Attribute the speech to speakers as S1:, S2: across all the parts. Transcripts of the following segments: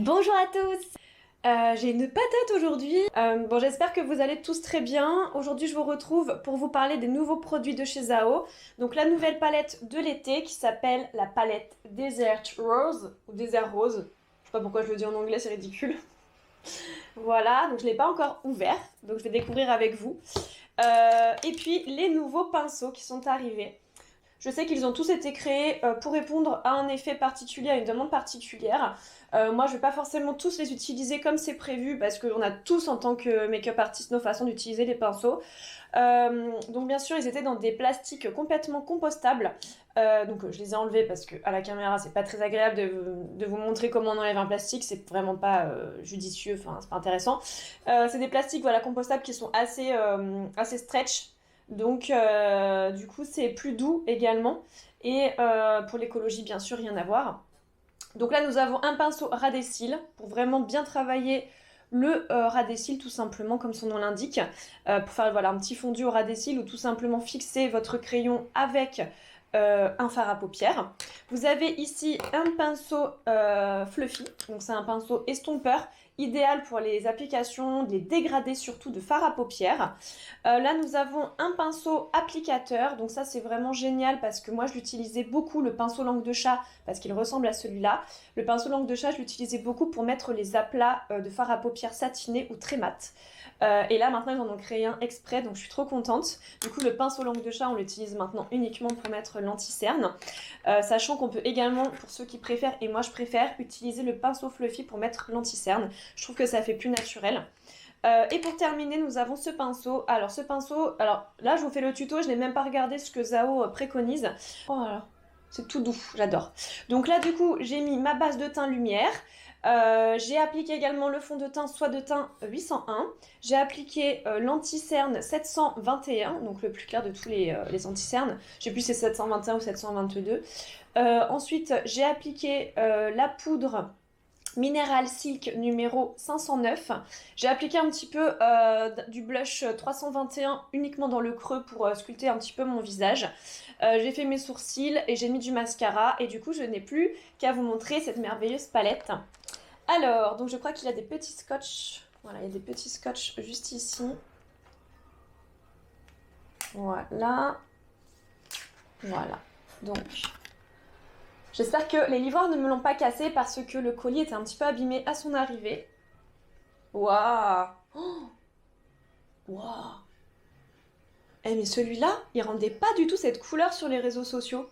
S1: Bonjour à tous. J'ai une patate aujourd'hui. Bon, j'espère que vous allez tous très bien. Aujourd'hui, je vous retrouve pour vous parler des nouveaux produits de chez Zao. Donc, la nouvelle palette de l'été qui s'appelle la palette Desert Rose ou Desert Rose. Je sais pas pourquoi je le dis en anglais, c'est ridicule. Voilà, donc je l'ai pas encore ouvert, donc je vais découvrir avec vous. Et puis, les nouveaux pinceaux qui sont arrivés. Je sais qu'ils ont tous été créés pour répondre à un effet particulier, à une demande particulière. Moi, je ne vais pas forcément tous les utiliser comme c'est prévu parce qu'on a tous, en tant que make-up artiste, nos façons d'utiliser les pinceaux. Donc, bien sûr, ils étaient dans des plastiques complètement compostables. Donc, je les ai enlevés parce que à la caméra, c'est pas très agréable de vous montrer comment on enlève un plastique. C'est vraiment pas judicieux, enfin, c'est pas intéressant. C'est des plastiques, voilà, compostables qui sont assez stretch. Donc, du coup, c'est plus doux également. Et pour l'écologie, bien sûr, rien à voir. Donc là, nous avons un pinceau ras des cils pour vraiment bien travailler le ras des cils, tout simplement, comme son nom l'indique. Pour faire voilà, un petit fondu au ras des cils ou tout simplement fixer votre crayon avec un fard à paupières. Vous avez ici un pinceau fluffy, donc c'est un pinceau estompeur, idéal pour les applications, les dégradés surtout de fard à paupières. Là, nous avons un pinceau applicateur, donc ça c'est vraiment génial parce que moi je l'utilisais beaucoup, le pinceau langue de chat, parce qu'il ressemble à celui-là. Le pinceau langue de chat, je l'utilisais beaucoup pour mettre les aplats de fard à paupières satinés ou très mat. Et là maintenant ils en ont créé un exprès, donc je suis trop contente. Du coup le pinceau langue de chat on l'utilise maintenant uniquement pour mettre l'anti-cerne, sachant qu'on peut également, pour ceux qui préfèrent, et moi je préfère, utiliser le pinceau fluffy pour mettre l'anti-cerne. Je trouve que ça fait plus naturel. Et pour terminer, nous avons ce pinceau. Alors ce pinceau, alors là je vous fais le tuto, je n'ai même pas regardé ce que Zao préconise. Oh là là, c'est tout doux, j'adore. Donc là du coup j'ai mis ma base de teint lumière. J'ai appliqué également le fond de teint soie de teint 801. J'ai appliqué l'anti-cerne 721, donc le plus clair de tous les anti-cernes. Je sais plus si c'est 721 ou 722. Ensuite j'ai appliqué la poudre Mineral Silk numéro 509. J'ai appliqué un petit peu du blush 321 uniquement dans le creux pour sculpter un petit peu mon visage. J'ai fait mes sourcils et j'ai mis du mascara et du coup je n'ai plus qu'à vous montrer cette merveilleuse palette. Alors, donc je crois qu'il y a des petits scotch. Voilà, il y a des petits scotch juste ici. Voilà. Voilà. Donc, j'espère que les livreurs ne me l'ont pas cassé parce que le colis était un petit peu abîmé à son arrivée. Waouh! Oh, waouh! Eh mais celui-là, il rendait pas du tout cette couleur sur les réseaux sociaux.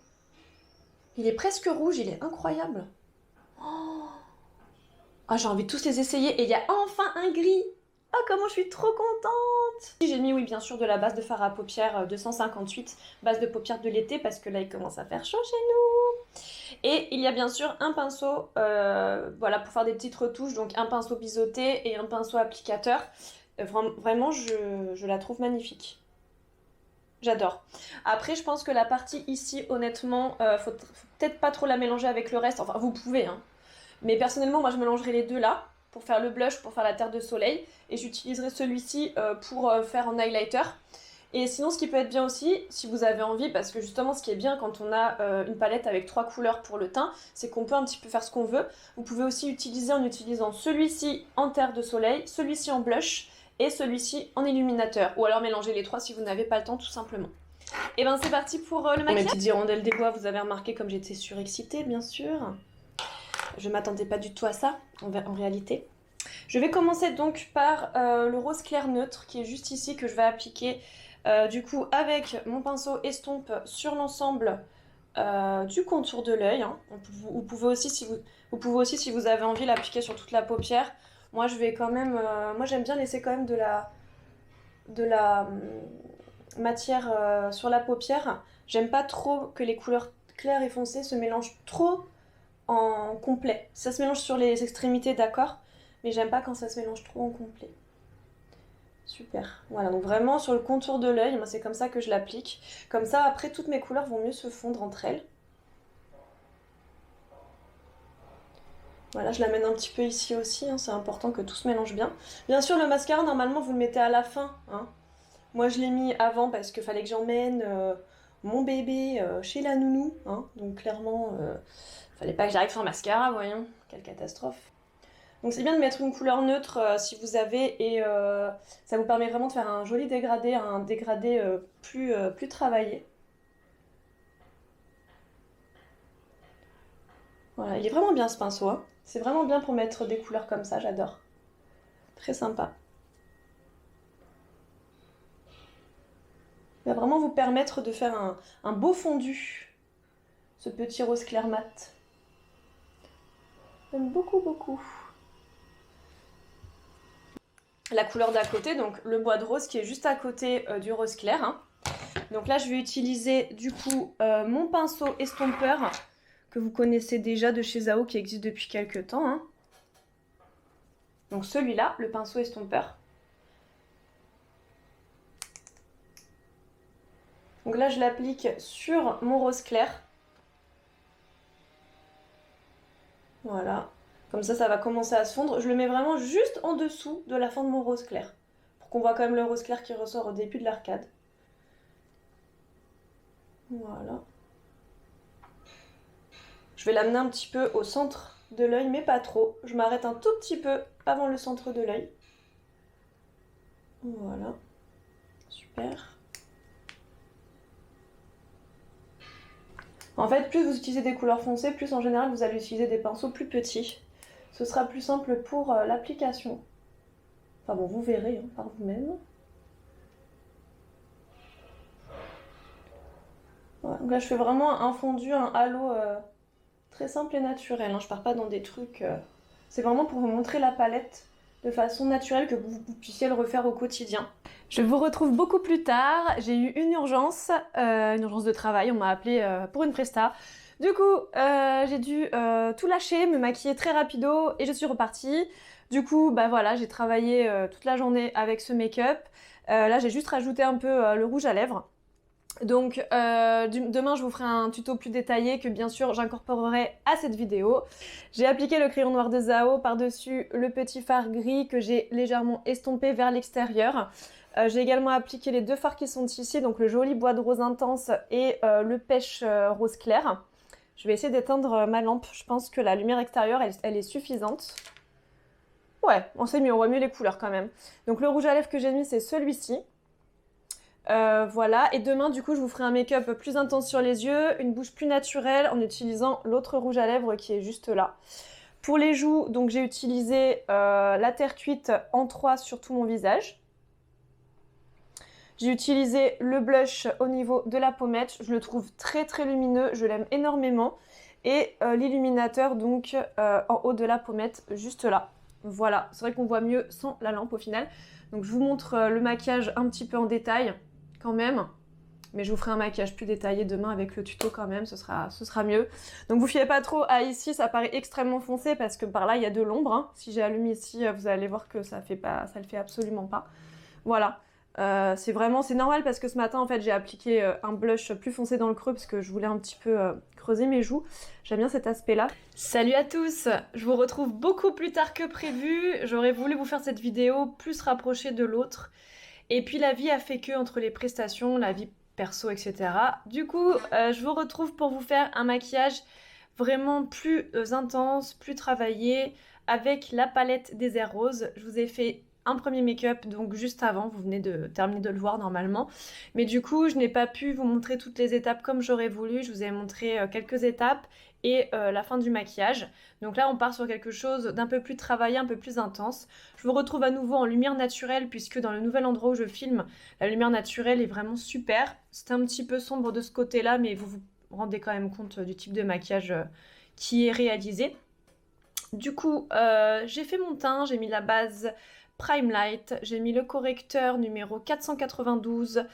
S1: Il est presque rouge, il est incroyable. Oh, ah, j'ai envie de tous les essayer et il y a enfin un gris. Oh, comment je suis trop contente! J'ai mis, oui, bien sûr, de la base de fard à paupières 258, base de paupières de l'été, parce que là, il commence à faire chaud chez nous. Et il y a bien sûr un pinceau, voilà, pour faire des petites retouches, donc un pinceau biseauté et un pinceau applicateur. Vraiment, je la trouve magnifique. J'adore. Après, je pense que la partie ici, honnêtement, faut peut-être pas trop la mélanger avec le reste. Enfin, vous pouvez, hein. Mais personnellement, moi, je mélangerai les deux là, pour faire le blush, pour faire la terre de soleil. Et j'utiliserai celui-ci pour faire un highlighter. Et sinon, ce qui peut être bien aussi, si vous avez envie, parce que justement, ce qui est bien quand on a une palette avec 3 couleurs pour le teint, c'est qu'on peut un petit peu faire ce qu'on veut. Vous pouvez aussi utiliser en utilisant celui-ci en terre de soleil, celui-ci en blush et celui-ci en illuminateur. Ou alors mélanger les trois si vous n'avez pas le temps, tout simplement. Et ben c'est parti pour le maquillage. Mes petites hirondelles des bois, vous avez remarqué comme j'étais surexcitée, bien sûr. Je m'attendais pas du tout à ça, en réalité. Je vais commencer donc par le rose clair neutre qui est juste ici, que je vais appliquer du coup avec mon pinceau estompe sur l'ensemble du contour de l'œil. Hein. Vous pouvez aussi, si vous avez envie, l'appliquer sur toute la paupière. Moi je vais quand même, moi j'aime bien laisser quand même de la matière sur la paupière. J'aime pas trop que les couleurs claires et foncées se mélangent trop en complet. Ça se mélange sur les extrémités, d'accord, mais j'aime pas quand ça se mélange trop en complet. Super. Voilà, donc vraiment sur le contour de l'œil, moi c'est comme ça que je l'applique. Comme ça, après, toutes mes couleurs vont mieux se fondre entre elles. Voilà, je l'amène un petit peu ici aussi, hein, c'est important que tout se mélange bien. Bien sûr, le mascara, normalement, vous le mettez à la fin. Hein. Moi, je l'ai mis avant parce qu'il fallait que j'emmène mon bébé chez la nounou. Hein. Donc clairement, fallait pas que j'arrive sans mascara, voyons. Quelle catastrophe. Donc c'est bien de mettre une couleur neutre si vous avez et ça vous permet vraiment de faire un joli dégradé, un dégradé plus travaillé. Voilà, il est vraiment bien ce pinceau, hein. C'est vraiment bien pour mettre des couleurs comme ça, j'adore. Très sympa. Il va vraiment vous permettre de faire un beau fondu, ce petit rose clair mat. J'aime beaucoup, beaucoup. La couleur d'à côté, donc le bois de rose qui est juste à côté du rose clair, hein. Donc là, je vais utiliser du coup mon pinceau estompeur que vous connaissez déjà de chez Zao qui existe depuis quelques temps, hein. Donc celui-là, le pinceau estompeur. Donc là, je l'applique sur mon rose clair. Voilà. Comme ça va commencer à se fondre. Je le mets vraiment juste en dessous de la fin de mon rose clair. Pour qu'on voit quand même le rose clair qui ressort au début de l'arcade. Voilà. Je vais l'amener un petit peu au centre de l'œil, mais pas trop. Je m'arrête un tout petit peu avant le centre de l'œil. Voilà. Super. En fait, plus vous utilisez des couleurs foncées, plus en général vous allez utiliser des pinceaux plus petits. Ce sera plus simple pour l'application. Enfin bon, vous verrez hein, par vous-même. Voilà. Donc là, je fais vraiment un fondu, un halo très simple et naturel. Hein. Je pars pas dans des trucs... C'est vraiment pour vous montrer la palette de façon naturelle, que vous puissiez le refaire au quotidien. Je vous retrouve beaucoup plus tard. J'ai eu une urgence de travail. On m'a appelé pour une presta. Du coup, j'ai dû tout lâcher, me maquiller très rapido et je suis repartie. Du coup, bah voilà, j'ai travaillé toute la journée avec ce make-up. Là, j'ai juste rajouté un peu le rouge à lèvres. Donc demain je vous ferai un tuto plus détaillé que bien sûr j'incorporerai à cette vidéo. J'ai appliqué le crayon noir de Zao par-dessus le petit fard gris que j'ai légèrement estompé vers l'extérieur. J'ai également appliqué les deux fards qui sont ici, donc le joli bois de rose intense et le pêche rose clair. Je vais essayer d'éteindre ma lampe, je pense que la lumière extérieure elle est suffisante. Ouais, on sait mieux, on voit mieux les couleurs quand même. Donc le rouge à lèvres que j'ai mis c'est celui-ci. Voilà, et demain du coup je vous ferai un make-up plus intense sur les yeux, une bouche plus naturelle en utilisant l'autre rouge à lèvres qui est juste là. Pour les joues, donc j'ai utilisé la terre cuite en 3 sur tout mon visage. J'ai utilisé le blush au niveau de la pommette, je le trouve très très lumineux, je l'aime énormément. Et l'illuminateur donc en haut de la pommette, juste là. Voilà, c'est vrai qu'on voit mieux sans la lampe au final. Donc je vous montre le maquillage un petit peu en détail quand même, mais je vous ferai un maquillage plus détaillé demain avec le tuto quand même, ce sera mieux. Donc vous fiez pas trop à ici, ça paraît extrêmement foncé parce que par là il y a de l'ombre, hein. Si j'allume ici, vous allez voir que ça le fait absolument pas. Voilà, c'est normal parce que ce matin en fait j'ai appliqué un blush plus foncé dans le creux parce que je voulais un petit peu creuser mes joues. J'aime bien cet aspect là. Salut à tous, je vous retrouve beaucoup plus tard que prévu. J'aurais voulu vous faire cette vidéo plus rapprochée de l'autre. Et puis la vie a fait que entre les prestations, la vie perso, etc. Du coup, je vous retrouve pour vous faire un maquillage vraiment plus intense, plus travaillé, avec la palette des airs roses. Je vous ai fait un premier make-up donc juste avant, vous venez de terminer de le voir normalement. Mais du coup, je n'ai pas pu vous montrer toutes les étapes comme j'aurais voulu. Je vous ai montré quelques étapes et la fin du maquillage. Donc là, on part sur quelque chose d'un peu plus travaillé, un peu plus intense. Je vous retrouve à nouveau en lumière naturelle puisque dans le nouvel endroit où je filme, la lumière naturelle est vraiment super. C'est un petit peu sombre de ce côté-là, mais vous vous rendez quand même compte du type de maquillage qui est réalisé. Du coup, j'ai fait mon teint, j'ai mis la base Prime Light, j'ai mis le correcteur numéro 492,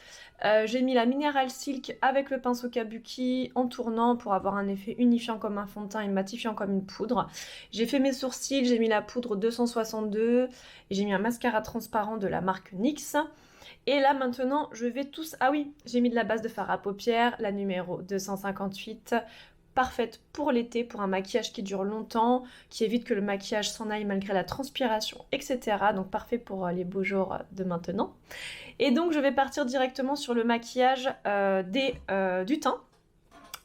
S1: j'ai mis la Mineral Silk avec le pinceau Kabuki en tournant pour avoir un effet unifiant comme un fond de teint et matifiant comme une poudre. J'ai fait mes sourcils, j'ai mis la poudre 262 et j'ai mis un mascara transparent de la marque NYX. Et là maintenant je vais tous... Ah oui, j'ai mis de la base de fard à paupières, la numéro 258, parfaite pour l'été, pour un maquillage qui dure longtemps, qui évite que le maquillage s'en aille malgré la transpiration, etc. Donc parfait pour les beaux jours de maintenant. Et donc je vais partir directement sur le maquillage du teint.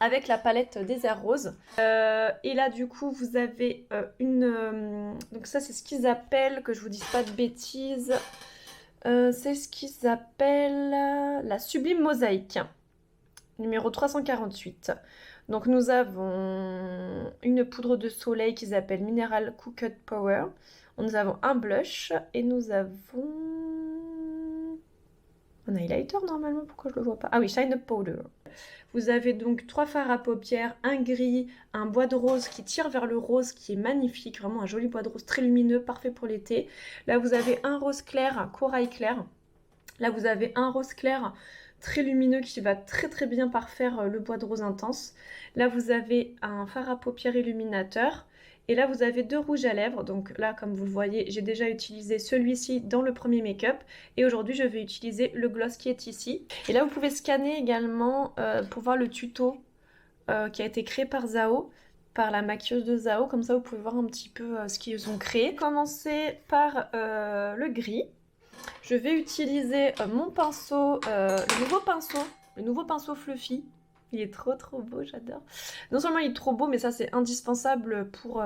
S1: avec la palette Désert Rose. Et là du coup vous avez donc ça c'est ce qu'ils appellent, que je vous dise pas de bêtises, c'est ce qu'ils appellent la Sublime Mosaïque, numéro 348. Donc nous avons une poudre de soleil qu'ils appellent Mineral Cooked Power. Nous avons un blush et nous avons un highlighter normalement, pourquoi je le vois pas? Ah oui, Shine Up Powder. Vous avez donc 3 fards à paupières, un gris, un bois de rose qui tire vers le rose qui est magnifique, vraiment un joli bois de rose très lumineux, parfait pour l'été. Là vous avez un rose clair, un corail clair. Là vous avez un rose clair très lumineux qui va très très bien parfaire le bois de rose intense. Là vous avez un fard à paupières illuminateur. Et là, vous avez 2 rouges à lèvres. Donc là, comme vous le voyez, j'ai déjà utilisé celui-ci dans le premier make-up. Et aujourd'hui, je vais utiliser le gloss qui est ici. Et là, vous pouvez scanner également pour voir le tuto qui a été créé par Zao, par la maquilleuse de Zao. Comme ça, vous pouvez voir un petit peu ce qu'ils ont créé. Commencer par le gris. Je vais utiliser mon pinceau, le nouveau pinceau Fluffy. Il est trop trop beau, j'adore. Non seulement il est trop beau, mais ça c'est indispensable pour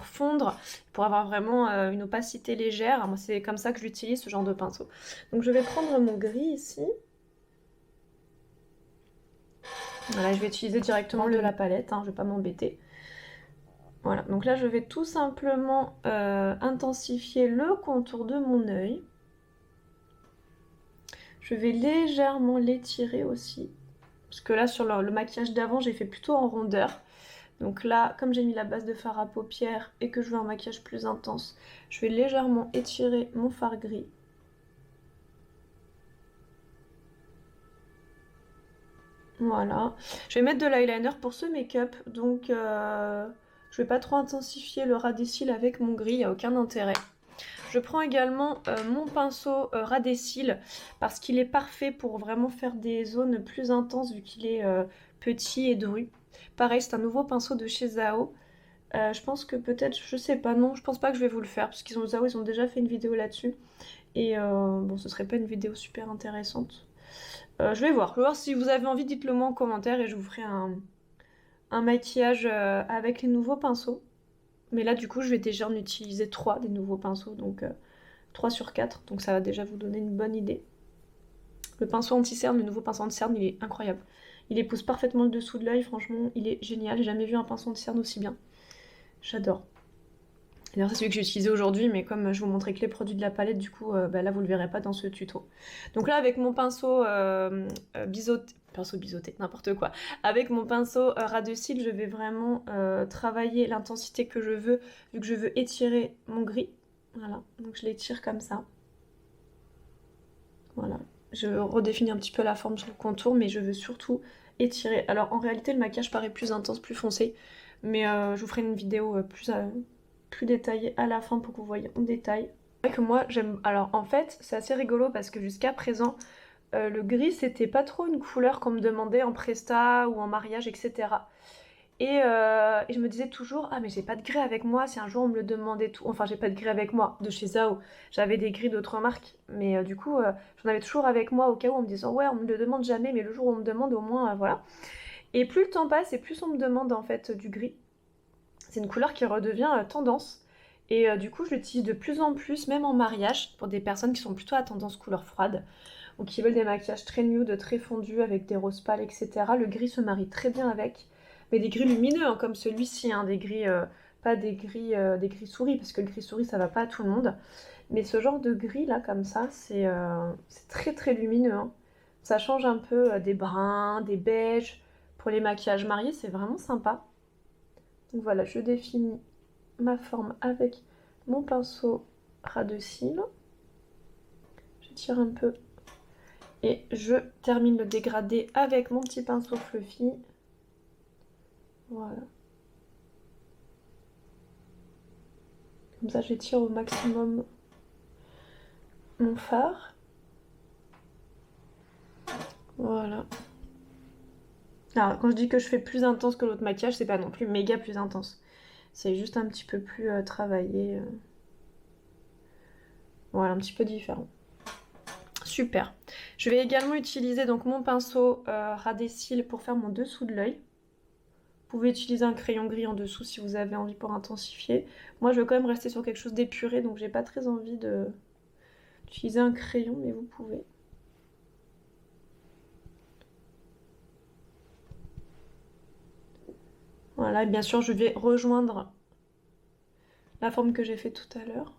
S1: fondre, pour avoir vraiment une opacité légère. Moi c'est comme ça que j'utilise ce genre de pinceau. Donc je vais prendre mon gris ici. Voilà, je vais utiliser directement de la palette, hein, je vais pas m'embêter. Voilà, donc là je vais tout simplement intensifier le contour de mon œil. Je vais légèrement l'étirer aussi. Parce que là, sur le maquillage d'avant, j'ai fait plutôt en rondeur. Donc là, comme j'ai mis la base de fard à paupières et que je veux un maquillage plus intense, je vais légèrement étirer mon fard gris. Voilà. Je vais mettre de l'eyeliner pour ce make-up. Donc, je vais pas trop intensifier le ras des cils avec mon gris, il n'y a aucun intérêt. Je prends également mon pinceau ras des cils parce qu'il est parfait pour vraiment faire des zones plus intenses vu qu'il est petit et dru. Pareil, c'est un nouveau pinceau de chez Zao. Je pense que peut-être, je sais pas, non, je pense pas que je vais vous le faire parce qu'ils ont Zao, ils ont déjà fait une vidéo là-dessus. Et bon, ce serait pas une vidéo super intéressante. Je vais voir. Si vous avez envie, dites-le moi en commentaire et je vous ferai un maquillage avec les nouveaux pinceaux. Mais là, du coup, je vais déjà en utiliser 3 des nouveaux pinceaux, donc 3 sur 4. Donc ça va déjà vous donner une bonne idée. Le pinceau anti-cerne, le nouveau pinceau anti-cerne, il est incroyable. Il épouse parfaitement le dessous de l'œil, franchement, il est génial. J'ai jamais vu un pinceau anti-cerne aussi bien. J'adore. D'ailleurs, c'est celui que j'ai utilisé aujourd'hui, mais comme je vous montrais que les produits de la palette, du coup, là, vous le verrez pas dans ce tuto. Donc là, avec mon pinceau biseauté, n'importe quoi. Avec mon pinceau ras de cils, je vais vraiment travailler l'intensité que je veux, vu que je veux étirer mon gris. Voilà, donc je l'étire comme ça. Voilà, je redéfinis un petit peu la forme sur le contour, mais je veux surtout étirer. Alors en réalité, le maquillage paraît plus intense, plus foncé, mais je vous ferai une vidéo plus détaillée à la fin pour que vous voyez en détail. C'est vrai que moi, j'aime... Alors en fait, c'est assez rigolo parce que jusqu'à présent, le gris, c'était pas trop une couleur qu'on me demandait en presta ou en mariage, etc. Et je me disais toujours, ah mais j'ai pas de gris avec moi, si un jour on me le demandait tout. Enfin, j'ai pas de gris avec moi, de chez Zao. J'avais des gris d'autres marques, mais du coup, j'en avais toujours avec moi au cas où en me disant, ouais, on me le demande jamais, mais le jour où on me demande, au moins, voilà. Et plus le temps passe et plus on me demande en fait du gris. C'est une couleur qui redevient tendance. Et du coup, je l'utilise de plus en plus, même en mariage, pour des personnes qui sont plutôt à tendance couleur froide ou qui veulent des maquillages très nude, très fondus, avec des roses pâles, etc. Le gris se marie très bien avec. Mais des gris lumineux, hein, comme celui-ci, hein, des gris, pas des gris souris, parce que le gris souris, ça va pas à tout le monde. Mais ce genre de gris, là, comme ça, c'est très très lumineux. Hein. Ça change un peu des bruns, des beiges. Pour les maquillages mariés, c'est vraiment sympa. Donc voilà, je définis ma forme avec mon pinceau ras de cils. J'étire un peu et je termine le dégradé avec mon petit pinceau fluffy. Voilà. Comme ça, j'étire au maximum mon fard. Voilà. Alors, quand je dis que je fais plus intense que l'autre maquillage, c'est pas non plus méga plus intense. C'est juste un petit peu plus travaillé. Voilà, un petit peu différent. Super. Je vais également utiliser donc mon pinceau ras des cils pour faire mon dessous de l'œil. pouvez utiliser un crayon gris en dessous si vous avez envie pour intensifier. Moi, je veux quand même rester sur quelque chose d'épuré, donc j'ai pas très envie d'utiliser un crayon, mais vous pouvez. Voilà, et bien sûr, je vais rejoindre la forme que j'ai fait tout à l'heure.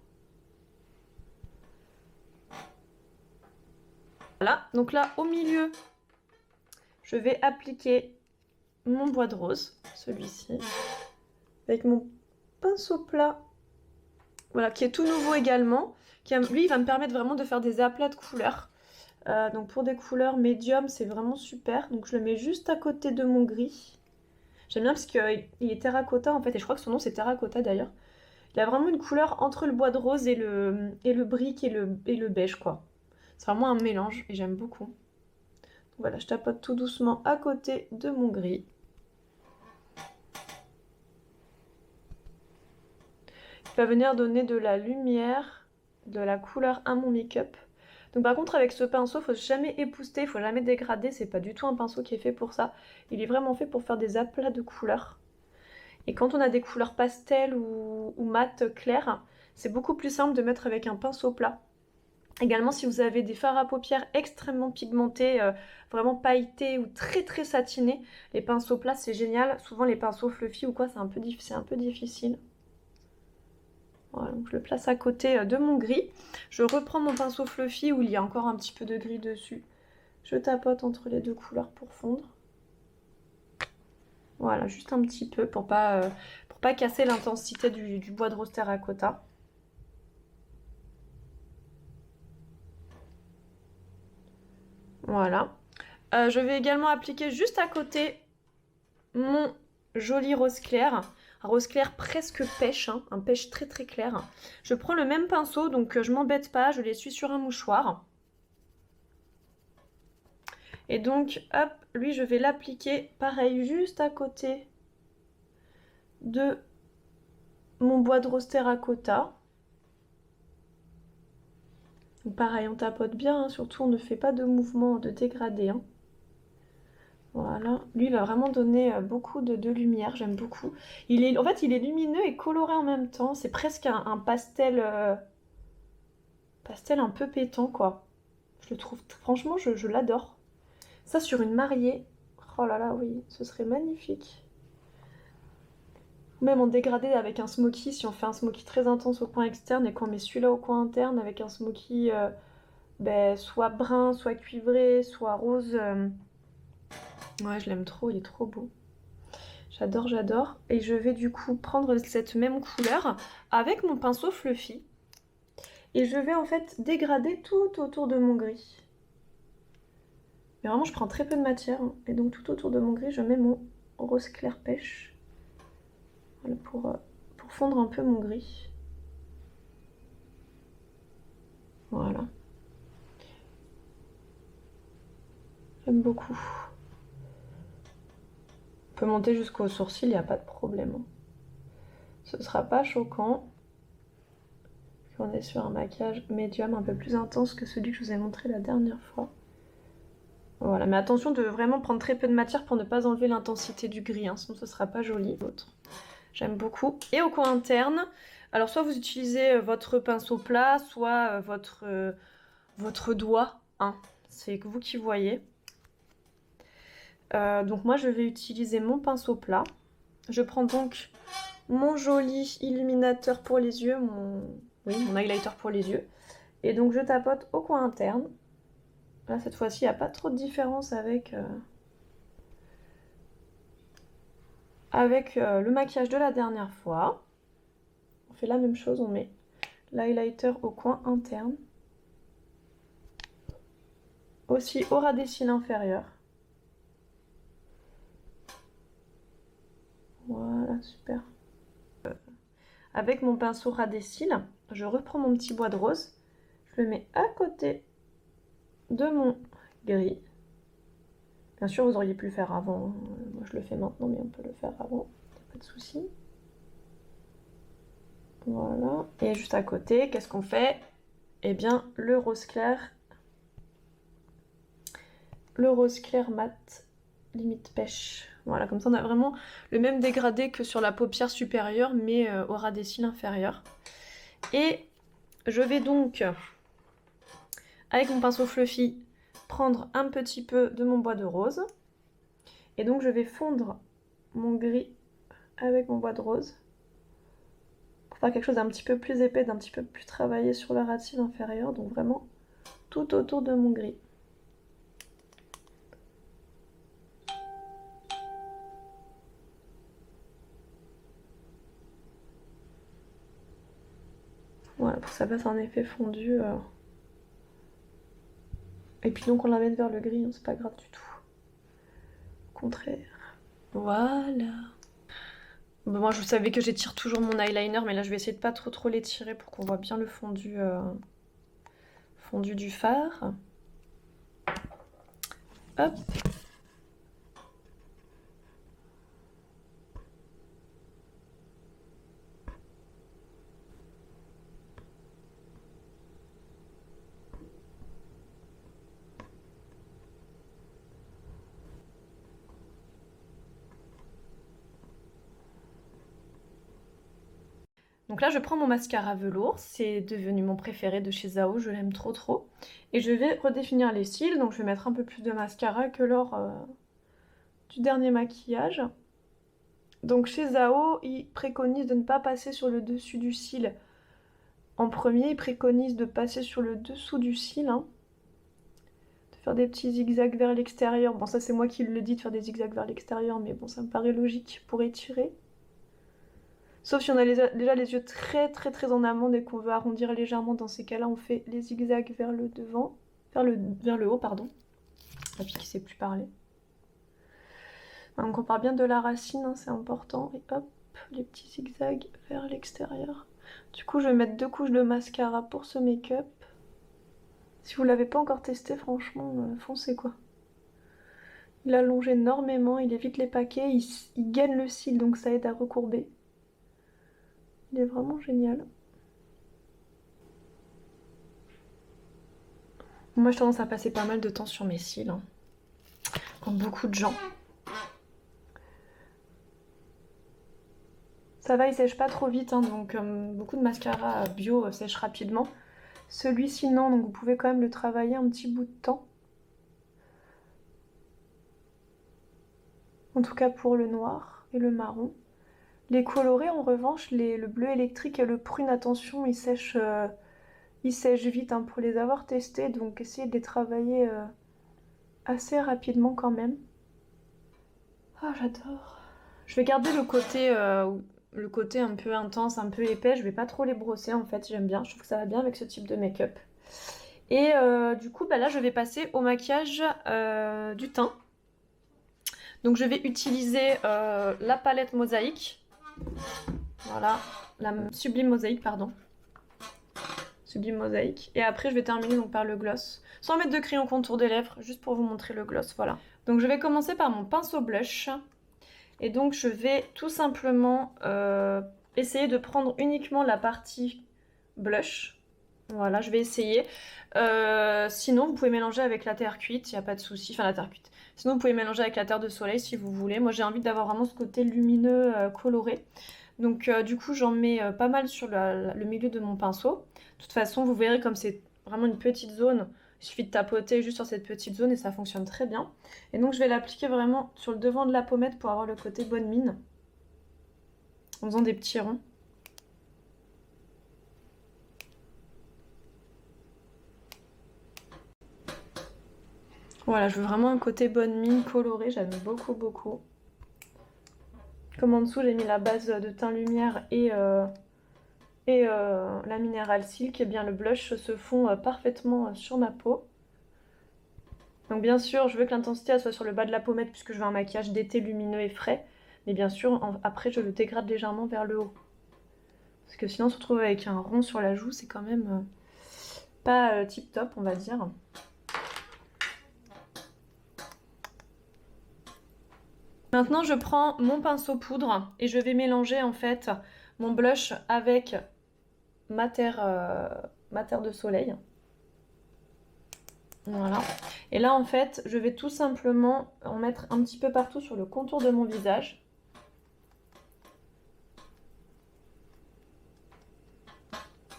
S1: Voilà, donc là, au milieu, je vais appliquer mon bois de rose, celui-ci, avec mon pinceau plat, voilà, qui est tout nouveau également. Lui, il va me permettre vraiment de faire des aplats de couleurs. Donc pour des couleurs médium, c'est vraiment super. Donc je le mets juste à côté de mon gris. J'aime bien parce qu'il est terracotta en fait, et je crois que son nom c'est terracotta d'ailleurs. Il a vraiment une couleur entre le bois de rose et le brique et le beige quoi. C'est vraiment un mélange et j'aime beaucoup. Donc voilà, je tapote tout doucement à côté de mon gris. Il va venir donner de la lumière, de la couleur à mon make-up. Donc par contre avec ce pinceau, il faut jamais épousseter, il faut jamais dégrader, c'est pas du tout un pinceau qui est fait pour ça. Il est vraiment fait pour faire des aplats de couleurs. Et quand on a des couleurs pastel ou mat claires, c'est beaucoup plus simple de mettre avec un pinceau plat. Également si vous avez des fards à paupières extrêmement pigmentés, vraiment pailletés ou très très satinés, les pinceaux plats c'est génial. Souvent les pinceaux fluffy ou quoi c'est un peu difficile. Voilà, donc je le place à côté de mon gris. Je reprends mon pinceau fluffy où il y a encore un petit peu de gris dessus. Je tapote entre les deux couleurs pour fondre. Voilà, juste un petit peu pour pas casser l'intensité du bois de rose terracotta. Voilà. Je vais également appliquer juste à côté mon joli rose clair. Un rose clair presque pêche, hein, un pêche très très clair. Je prends le même pinceau, donc je m'embête pas, je l'essuie sur un mouchoir. Et donc, hop, lui je vais l'appliquer pareil juste à côté de mon bois de rose terracotta. Donc pareil, on tapote bien, hein, surtout on ne fait pas de mouvement de dégradé. Hein. Voilà, lui il va vraiment donner beaucoup de lumière, j'aime beaucoup. En fait il est lumineux et coloré en même temps, c'est presque un pastel, pastel un peu pétant quoi. Je le trouve, franchement je l'adore. Ça sur une mariée, oh là là oui, ce serait magnifique. Même en dégradé avec un smoky, si on fait un smoky très intense au coin externe et qu'on met celui-là au coin interne avec un smoky soit brun, soit cuivré, soit rose. Ouais, je l'aime trop, il est trop beau. J'adore, j'adore. Et je vais du coup prendre cette même couleur avec mon pinceau fluffy. Et je vais en fait dégrader tout autour de mon gris. Mais vraiment, je prends très peu de matière. Hein, et donc tout autour de mon gris, je mets mon rose clair pêche. Voilà, pour fondre un peu mon gris. Voilà. J'aime beaucoup. On peut monter jusqu'au sourcil, il n'y a pas de problème. Hein. Ce sera pas choquant. On est sur un maquillage médium un peu plus intense que celui que je vous ai montré la dernière fois. Voilà, mais attention de vraiment prendre très peu de matière pour ne pas enlever l'intensité du gris, hein, sinon ce sera pas joli. J'aime beaucoup. Et au coin interne, alors soit vous utilisez votre pinceau plat, soit votre doigt, hein, c'est vous qui voyez. Donc moi je vais utiliser mon pinceau plat. Je prends donc mon joli illuminateur pour les yeux, mon highlighter pour les yeux. Et donc je tapote au coin interne. Là cette fois-ci il n'y a pas trop de différence avec le maquillage de la dernière fois. On fait la même chose, on met l'highlighter au coin interne. Aussi au ras des cils inférieurs. Voilà, super. Avec mon pinceau ras des cils, je reprends mon petit bois de rose. Je le mets à côté de mon gris. Bien sûr, vous auriez pu le faire avant. Moi, je le fais maintenant, mais on peut le faire avant. Pas de souci. Voilà. Et juste à côté, qu'est-ce qu'on fait? Eh bien, le rose clair. Le rose clair mat, limite pêche. Voilà, comme ça on a vraiment le même dégradé que sur la paupière supérieure, mais au ras des cils inférieurs. Et je vais donc, avec mon pinceau fluffy, prendre un petit peu de mon bois de rose. Et donc je vais fondre mon gris avec mon bois de rose. Pour faire quelque chose d'un petit peu plus épais, d'un petit peu plus travaillé sur le ras de cils inférieur. Donc vraiment tout autour de mon gris. Voilà, pour que ça fasse un effet fondu. Et puis donc on l'amène vers le gris, hein, c'est pas grave du tout. Au contraire. Voilà. Bon, moi je savais que j'étire toujours mon eyeliner, mais là je vais essayer de pas trop l'étirer pour qu'on voit bien le fondu, fondu du fard. Hop. Donc là je prends mon mascara velours, c'est devenu mon préféré de chez Zao, je l'aime trop. Et je vais redéfinir les cils, donc je vais mettre un peu plus de mascara que lors du dernier maquillage. Donc chez Zao, ils préconisent de ne pas passer sur le dessus du cil en premier, ils préconisent de passer sur le dessous du cil, hein. De faire des petits zigzags vers l'extérieur. Bon ça c'est moi qui le dis de faire des zigzags vers l'extérieur, mais bon ça me paraît logique pour étirer. Sauf si on a déjà les yeux très en amont, dès qu'on veut arrondir légèrement, dans ces cas-là on fait les zigzags vers le devant, vers le haut, pardon. La fille qui sait plus parler. Donc on part bien de la racine, hein, c'est important. Et hop, les petits zigzags vers l'extérieur. Du coup je vais mettre 2 couches de mascara pour ce make-up. Si vous l'avez pas encore testé, franchement, foncez quoi. Il allonge énormément, il évite les paquets, il gaine le cil donc ça aide à recourber. Il est vraiment génial. Moi j'ai tendance à passer pas mal de temps sur mes cils, hein, comme beaucoup de gens. Ça va, il sèche pas trop vite, hein, donc beaucoup de mascara bio sèche rapidement. Celui-ci non, donc vous pouvez quand même le travailler un petit bout de temps. En tout cas pour le noir et le marron. Les colorés en revanche, le bleu électrique et le prune, attention, ils sèchent vite, hein, pour les avoir testés, donc essayez de les travailler assez rapidement quand même. Ah j'adore. Je vais garder le côté un peu intense, un peu épais, je vais pas trop les brosser en fait, j'aime bien, je trouve que ça va bien avec ce type de make-up. Et du coup bah là je vais passer au maquillage du teint. Donc je vais utiliser la palette Mosaïque. Voilà, la Sublime Mosaïque, pardon. Sublime Mosaïque. Et après je vais terminer donc par le gloss. Sans mettre de crayon contour des lèvres, juste pour vous montrer le gloss, voilà. Donc je vais commencer par mon pinceau blush. Et donc je vais tout simplement essayer de prendre uniquement la partie blush. Voilà, je vais essayer. Sinon, vous pouvez mélanger avec la terre cuite, il n'y a pas de souci. Enfin, la terre cuite. Sinon, vous pouvez mélanger avec la terre de soleil si vous voulez. Moi, j'ai envie d'avoir vraiment ce côté lumineux, coloré. Donc, du coup, j'en mets pas mal sur le milieu de mon pinceau. De toute façon, vous verrez comme c'est vraiment une petite zone. Il suffit de tapoter juste sur cette petite zone et ça fonctionne très bien. Et donc, je vais l'appliquer vraiment sur le devant de la pommette pour avoir le côté bonne mine. En faisant des petits ronds. Voilà, je veux vraiment un côté bonne mine coloré, j'aime beaucoup. Comme en dessous, j'ai mis la base de teint lumière et la Mineral Silk, et bien le blush se fond parfaitement sur ma peau. Donc bien sûr, je veux que l'intensité soit sur le bas de la pommette puisque je veux un maquillage d'été lumineux et frais. Mais bien sûr, après, je le dégrade légèrement vers le haut. Parce que sinon, on se retrouve avec un rond sur la joue, c'est quand même pas tip top, on va dire. Maintenant, je prends mon pinceau poudre et je vais mélanger en fait mon blush avec ma terre de soleil. Voilà. Et là, en fait, je vais tout simplement en mettre un petit peu partout sur le contour de mon visage.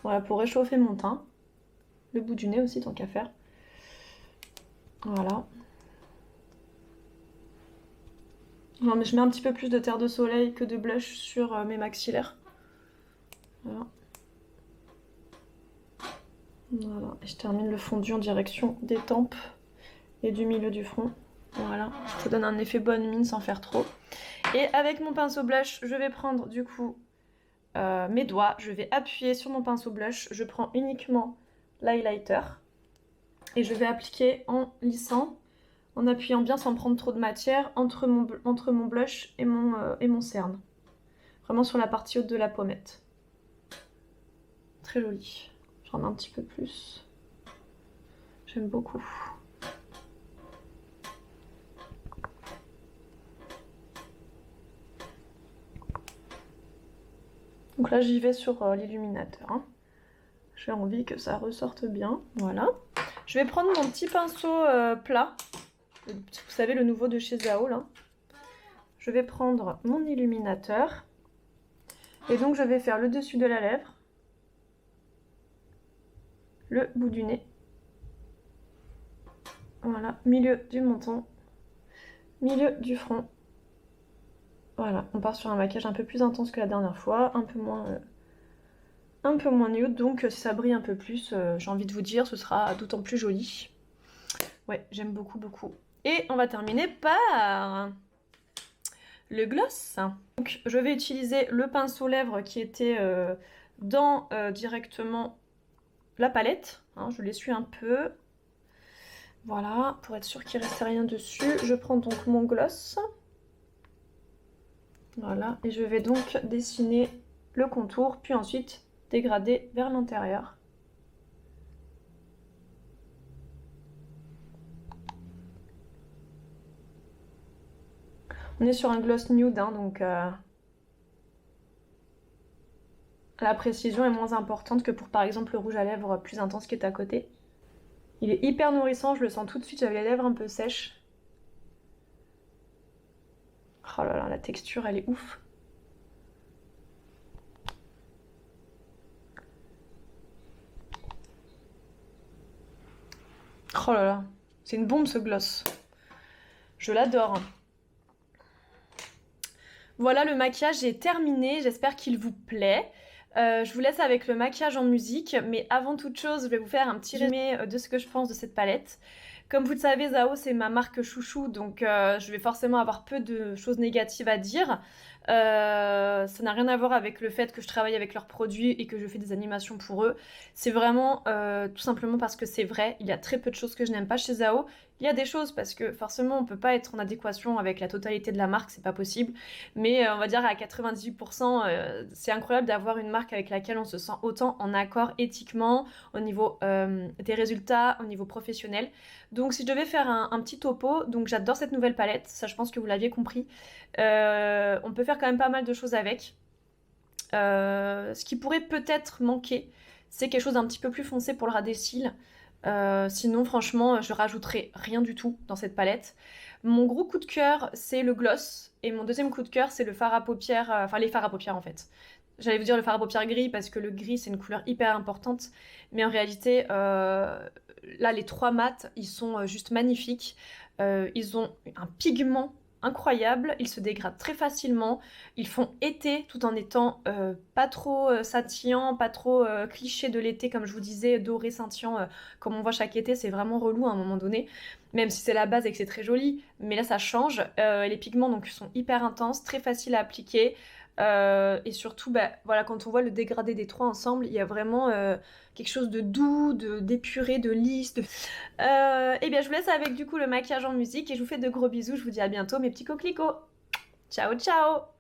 S1: Voilà, pour réchauffer mon teint. Le bout du nez aussi, tant qu'à faire. Voilà. Non, mais je mets un petit peu plus de terre de soleil que de blush sur mes maxillaires. Voilà. Voilà. Et je termine le fondu en direction des tempes et du milieu du front. Voilà. Ça donne un effet bonne mine sans faire trop. Et avec mon pinceau blush, je vais prendre du coup mes doigts. Je vais appuyer sur mon pinceau blush. Je prends uniquement l'highlighter. Et je vais appliquer en lissant, en appuyant bien sans prendre trop de matière entre mon blush et mon cerne. Vraiment sur la partie haute de la pommette. Très joli. J'en mets un petit peu plus. J'aime beaucoup. Donc là j'y vais sur l'illuminateur. Hein. J'ai envie que ça ressorte bien. Voilà. Je vais prendre mon petit pinceau plat. Vous savez, le nouveau de chez Zao là. Je vais prendre mon illuminateur. Et donc je vais faire le dessus de la lèvre. Le bout du nez. Voilà, milieu du menton. Milieu du front. Voilà, on part sur un maquillage un peu plus intense que la dernière fois, un peu moins nude, donc si ça brille un peu plus, j'ai envie de vous dire, ce sera d'autant plus joli. Ouais, j'aime beaucoup, beaucoup. Et on va terminer par le gloss. Donc je vais utiliser le pinceau lèvres qui était dans directement la palette. Hein, je l'essuie un peu. Voilà, pour être sûr qu'il ne reste rien dessus. Je prends donc mon gloss. Voilà, et je vais donc dessiner le contour, puis ensuite dégrader vers l'intérieur. On est sur un gloss nude, hein, donc la précision est moins importante que pour par exemple le rouge à lèvres plus intense qui est à côté. Il est hyper nourrissant, je le sens tout de suite, j'avais les lèvres un peu sèches. Oh là là, la texture elle est ouf. Oh là là, c'est une bombe ce gloss. Je l'adore. Voilà, le maquillage est terminé, j'espère qu'il vous plaît. Je vous laisse avec le maquillage en musique, mais avant toute chose, je vais vous faire un petit résumé de ce que je pense de cette palette. Comme vous le savez, Zao, c'est ma marque chouchou, donc je vais forcément avoir peu de choses négatives à dire. Ça n'a rien à voir avec le fait que je travaille avec leurs produits et que je fais des animations pour eux. C'est vraiment tout simplement parce que c'est vrai, il y a très peu de choses que je n'aime pas chez Zao. Il y a des choses parce que forcément on peut pas être en adéquation avec la totalité de la marque, c'est pas possible. Mais on va dire à 98%, c'est incroyable d'avoir une marque avec laquelle on se sent autant en accord éthiquement, au niveau des résultats, au niveau professionnel. Donc si je devais faire un petit topo, donc j'adore cette nouvelle palette, ça je pense que vous l'aviez compris. On peut faire quand même pas mal de choses avec. Ce qui pourrait peut-être manquer, c'est quelque chose d'un petit peu plus foncé pour le ras des cils. Sinon, franchement, je rajouterai rien du tout dans cette palette. Mon gros coup de cœur, c'est le gloss. Et mon deuxième coup de cœur, c'est le fard à paupières, enfin les fards à paupières en fait. J'allais vous dire le fard à paupières gris parce que le gris, c'est une couleur hyper importante. Mais en réalité, là, les trois mats, ils sont juste magnifiques. Ils ont un pigment incroyable, ils se dégradent très facilement, ils font été tout en étant pas trop scintillants, pas trop cliché de l'été comme je vous disais, doré scintillant comme on voit chaque été, c'est vraiment relou à un moment donné, même si c'est la base et que c'est très joli, mais là ça change. Les pigments donc sont hyper intenses, très faciles à appliquer. Et surtout, bah, voilà, quand on voit le dégradé des trois ensemble, il y a vraiment quelque chose de doux, d'épuré, de lisse. Et bien, je vous laisse avec du coup le maquillage en musique et je vous fais de gros bisous. Je vous dis à bientôt, mes petits coquelicots. Ciao, ciao!